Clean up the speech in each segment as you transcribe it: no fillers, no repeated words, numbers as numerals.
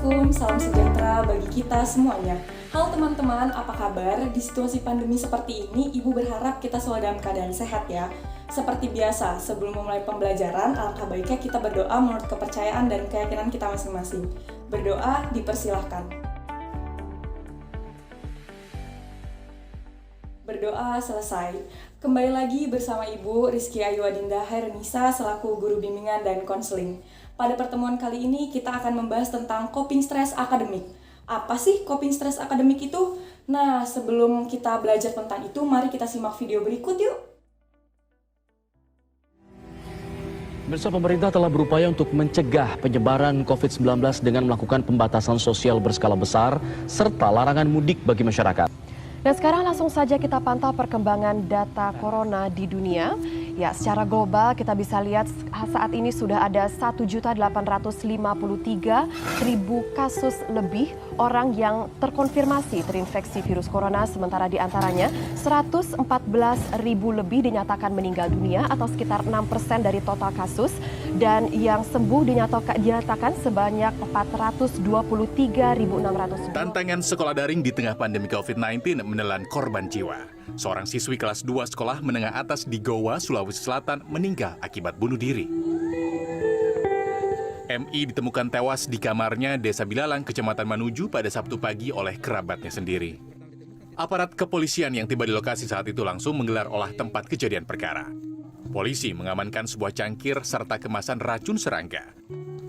Assalamualaikum, salam sejahtera bagi kita semuanya. Halo teman-teman, apa kabar? Di situasi pandemi seperti ini, Ibu berharap kita selalu dalam keadaan sehat ya. Seperti biasa, sebelum memulai pembelajaran, alangkah baiknya kita berdoa menurut kepercayaan dan keyakinan kita masing-masing. Berdoa dipersilahkan. Berdoa selesai. Kembali lagi bersama Ibu Rizky Ayu Adinda Hairunisa selaku guru bimbingan dan konseling. Pada pertemuan kali ini kita akan membahas tentang coping stress akademik. Apa sih coping stress akademik itu? Nah, sebelum kita belajar tentang itu, mari kita simak video berikut yuk. Pemirsa, pemerintah telah berupaya untuk mencegah penyebaran COVID-19 dengan melakukan pembatasan sosial berskala besar serta larangan mudik bagi masyarakat. Dan sekarang langsung saja kita pantau perkembangan data corona di dunia. Ya, secara global kita bisa lihat saat ini sudah ada 1.853.000 kasus lebih orang yang terkonfirmasi terinfeksi virus corona, sementara di antaranya 114.000 lebih dinyatakan meninggal dunia atau sekitar 6% dari total kasus, dan yang sembuh dinyatakan sebanyak 423.600. Tantangan sekolah daring di tengah pandemi COVID-19 menelan korban jiwa. Seorang siswi kelas 2 sekolah menengah atas di Goa, Sulawesi Selatan meninggal akibat bunuh diri. MI ditemukan tewas di kamarnya Desa Bilalang, Kecamatan Manuju pada Sabtu pagi oleh kerabatnya sendiri. Aparat kepolisian yang tiba di lokasi saat itu langsung menggelar olah tempat kejadian perkara. Polisi mengamankan sebuah cangkir serta kemasan racun serangga.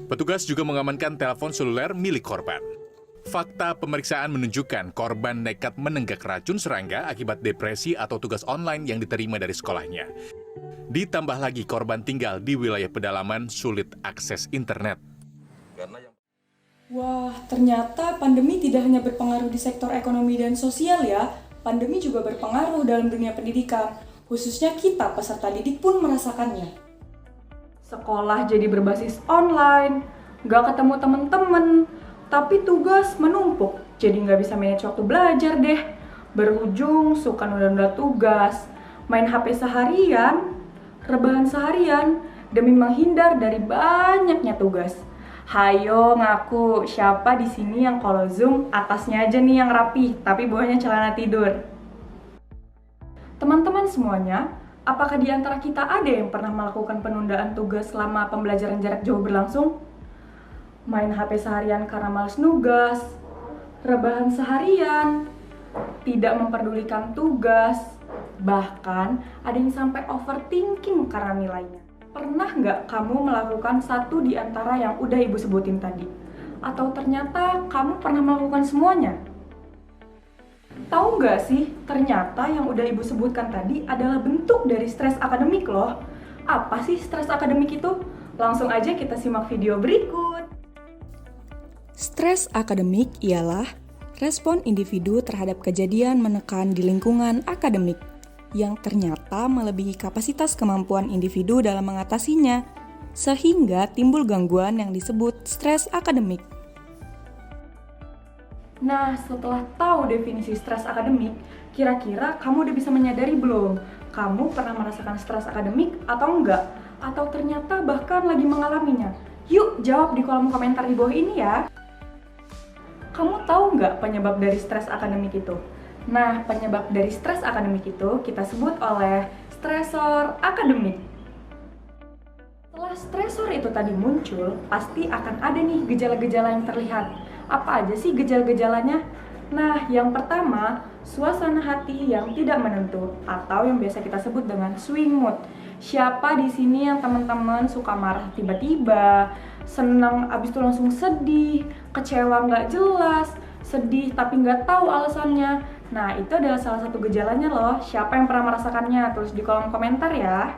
Petugas juga mengamankan telepon seluler milik korban. Fakta pemeriksaan menunjukkan korban nekat menenggak racun serangga akibat depresi atau tugas online yang diterima dari sekolahnya. Ditambah lagi korban tinggal di wilayah pedalaman, sulit akses internet. Wah, ternyata pandemi tidak hanya berpengaruh di sektor ekonomi dan sosial ya. Pandemi juga berpengaruh dalam dunia pendidikan. Khususnya kita, peserta didik pun merasakannya. Sekolah jadi berbasis online, nggak ketemu temen-temen, tapi tugas menumpuk, jadi nggak bisa manage waktu belajar deh. Berujung suka nunda-nunda tugas, main HP seharian, rebahan seharian, demi menghindar dari banyaknya tugas. Hayo ngaku, siapa di sini yang kalau Zoom atasnya aja nih yang rapi, tapi bawahnya celana tidur? Teman-teman semuanya, apakah di antara kita ada yang pernah melakukan penundaan tugas selama pembelajaran jarak jauh berlangsung? Main HP seharian karena malas nugas, rebahan seharian, tidak memperdulikan tugas, bahkan ada yang sampai overthinking karena nilainya. Pernah nggak kamu melakukan satu di antara yang udah Ibu sebutin tadi? Atau ternyata kamu pernah melakukan semuanya? Tahu nggak sih, ternyata yang udah Ibu sebutkan tadi adalah bentuk dari stres akademik loh. Apa sih stres akademik itu? Langsung aja kita simak video berikut. Stres akademik ialah respon individu terhadap kejadian menekan di lingkungan akademik yang ternyata melebihi kapasitas kemampuan individu dalam mengatasinya, sehingga timbul gangguan yang disebut stres akademik. Nah, setelah tahu definisi stres akademik, kira-kira kamu udah bisa menyadari belum? Kamu pernah merasakan stres akademik atau enggak? Atau ternyata bahkan lagi mengalaminya? Yuk, jawab di kolom komentar di bawah ini ya. Kamu tahu nggak penyebab dari stres akademik itu? Nah, penyebab dari stres akademik itu kita sebut oleh stresor akademik. Setelah stresor itu tadi muncul, pasti akan ada nih gejala-gejala yang terlihat. Apa aja sih gejala-gejalanya? Nah, yang pertama, suasana hati yang tidak menentu atau yang biasa kita sebut dengan swing mood. Siapa di sini yang teman-teman suka marah tiba-tiba, senang abis itu langsung sedih, kecewa nggak jelas, sedih tapi nggak tahu alasannya? Nah, itu adalah salah satu gejalanya loh. Siapa yang pernah merasakannya? Tulis di kolom komentar ya.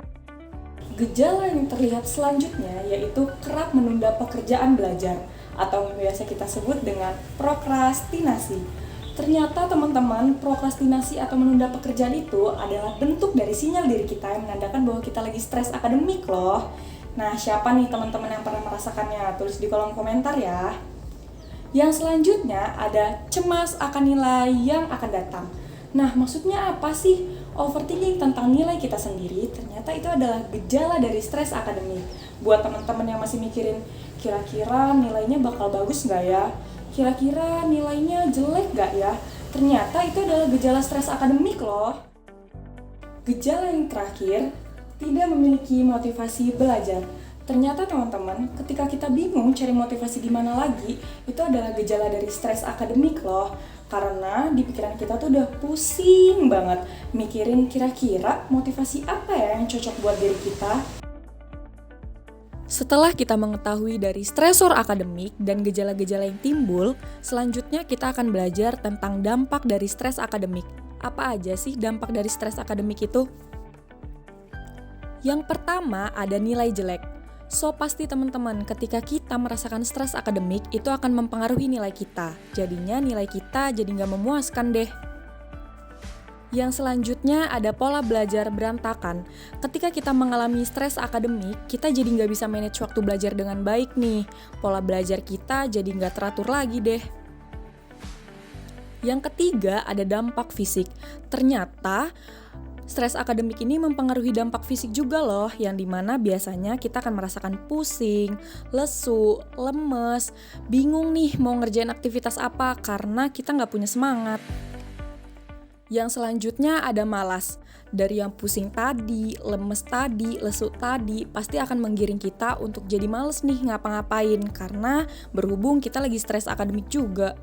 Gejala yang terlihat selanjutnya yaitu kerap menunda pekerjaan belajar atau biasa kita sebut dengan prokrastinasi. Ternyata teman-teman, prokrastinasi atau menunda pekerjaan itu adalah bentuk dari sinyal diri kita yang menandakan bahwa kita lagi stres akademik loh. Nah, siapa nih teman-teman yang pernah merasakannya? Tulis di kolom komentar ya. Yang selanjutnya ada cemas akan nilai yang akan datang. Nah, maksudnya apa sih? Overthinking tentang nilai kita sendiri ternyata itu adalah gejala dari stres akademik. Buat teman-teman yang masih mikirin, kira-kira nilainya bakal bagus nggak ya? Kira-kira nilainya jelek nggak ya? Ternyata itu adalah gejala stres akademik loh. Gejala yang terakhir, tidak memiliki motivasi belajar. Ternyata teman-teman, ketika kita bingung cari motivasi di mana lagi, itu adalah gejala dari stres akademik loh. Karena di pikiran kita tuh udah pusing banget mikirin kira-kira motivasi apa ya yang cocok buat diri kita. Setelah kita mengetahui dari stresor akademik dan gejala-gejala yang timbul, selanjutnya kita akan belajar tentang dampak dari stres akademik. Apa aja sih dampak dari stres akademik itu? Yang pertama ada nilai jelek. So pasti teman-teman, ketika kita merasakan stres akademik itu akan mempengaruhi nilai kita. Jadinya nilai kita jadi nggak memuaskan deh. Yang selanjutnya ada pola belajar berantakan. Ketika kita mengalami stres akademik, kita jadi nggak bisa manage waktu belajar dengan baik nih. Pola belajar kita jadi nggak teratur lagi deh. Yang ketiga ada dampak fisik. Ternyata stres akademik ini mempengaruhi dampak fisik juga loh, yang dimana biasanya kita akan merasakan pusing, lesu, lemes, bingung nih mau ngerjain aktivitas apa karena kita nggak punya semangat. Yang selanjutnya ada malas. Dari yang pusing tadi, lemes tadi, lesu tadi, pasti akan menggiring kita untuk jadi males nih ngapa-ngapain karena berhubung kita lagi stres akademik juga.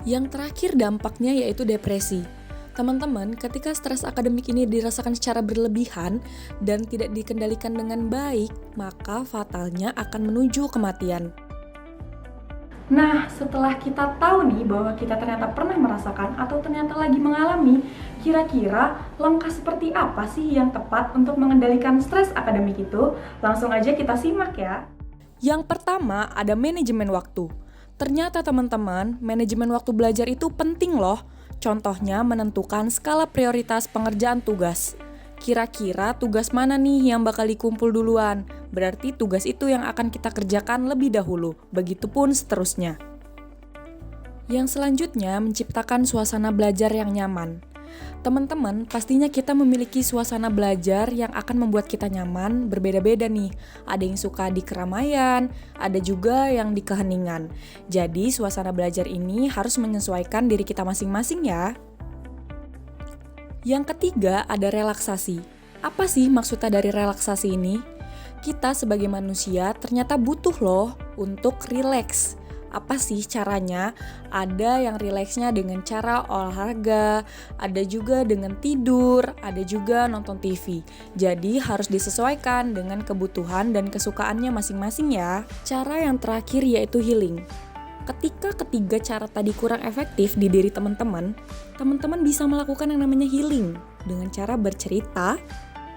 Yang terakhir dampaknya yaitu depresi. Teman-teman, ketika stres akademik ini dirasakan secara berlebihan dan tidak dikendalikan dengan baik, maka fatalnya akan menuju kematian. Nah, setelah kita tahu nih bahwa kita ternyata pernah merasakan atau ternyata lagi mengalami, kira-kira langkah seperti apa sih yang tepat untuk mengendalikan stres akademik itu? Langsung aja kita simak ya. Yang pertama ada manajemen waktu. Ternyata teman-teman, manajemen waktu belajar itu penting loh. Contohnya menentukan skala prioritas pengerjaan tugas. Kira-kira tugas mana nih yang bakal dikumpul duluan? Berarti tugas itu yang akan kita kerjakan lebih dahulu. Begitupun seterusnya. Yang selanjutnya menciptakan suasana belajar yang nyaman. Teman-teman, pastinya kita memiliki suasana belajar yang akan membuat kita nyaman, berbeda-beda nih. Ada yang suka di keramaian, ada juga yang di keheningan. Jadi, suasana belajar ini harus menyesuaikan diri kita masing-masing ya. Yang ketiga, ada relaksasi. Apa sih maksudnya dari relaksasi ini? Kita sebagai manusia ternyata butuh loh untuk rileks. Apa sih caranya? Ada yang rileksnya dengan cara olahraga, ada juga dengan tidur, ada juga nonton TV. Jadi harus disesuaikan dengan kebutuhan dan kesukaannya masing-masing ya. Cara yang terakhir yaitu healing. Ketika ketiga cara tadi kurang efektif di diri teman-teman bisa melakukan yang namanya healing dengan cara bercerita,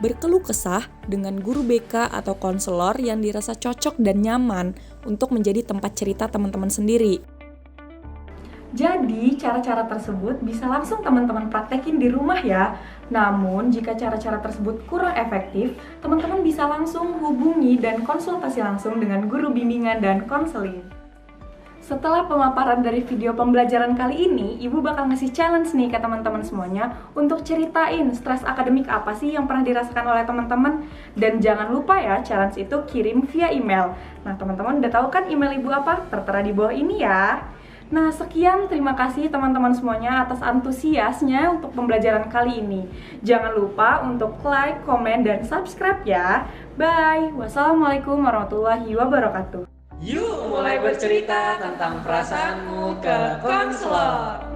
berkeluh kesah dengan guru BK atau konselor yang dirasa cocok dan nyaman untuk menjadi tempat cerita teman-teman sendiri. Jadi, cara-cara tersebut bisa langsung teman-teman praktekin di rumah ya. Namun, jika cara-cara tersebut kurang efektif, teman-teman bisa langsung hubungi dan konsultasi langsung dengan guru bimbingan dan konseling. Setelah pemaparan dari video pembelajaran kali ini, Ibu bakal ngasih challenge nih ke teman-teman semuanya untuk ceritain stres akademik apa sih yang pernah dirasakan oleh teman-teman. Dan jangan lupa ya, challenge itu kirim via email. Nah, teman-teman udah tahu kan email Ibu apa? Tertera di bawah ini ya. Nah, sekian, terima kasih teman-teman semuanya atas antusiasnya untuk pembelajaran kali ini. Jangan lupa untuk like, komen, dan subscribe ya. Bye. Wassalamualaikum warahmatullahi wabarakatuh. Yuk mulai bercerita tentang perasaanmu ke konselor.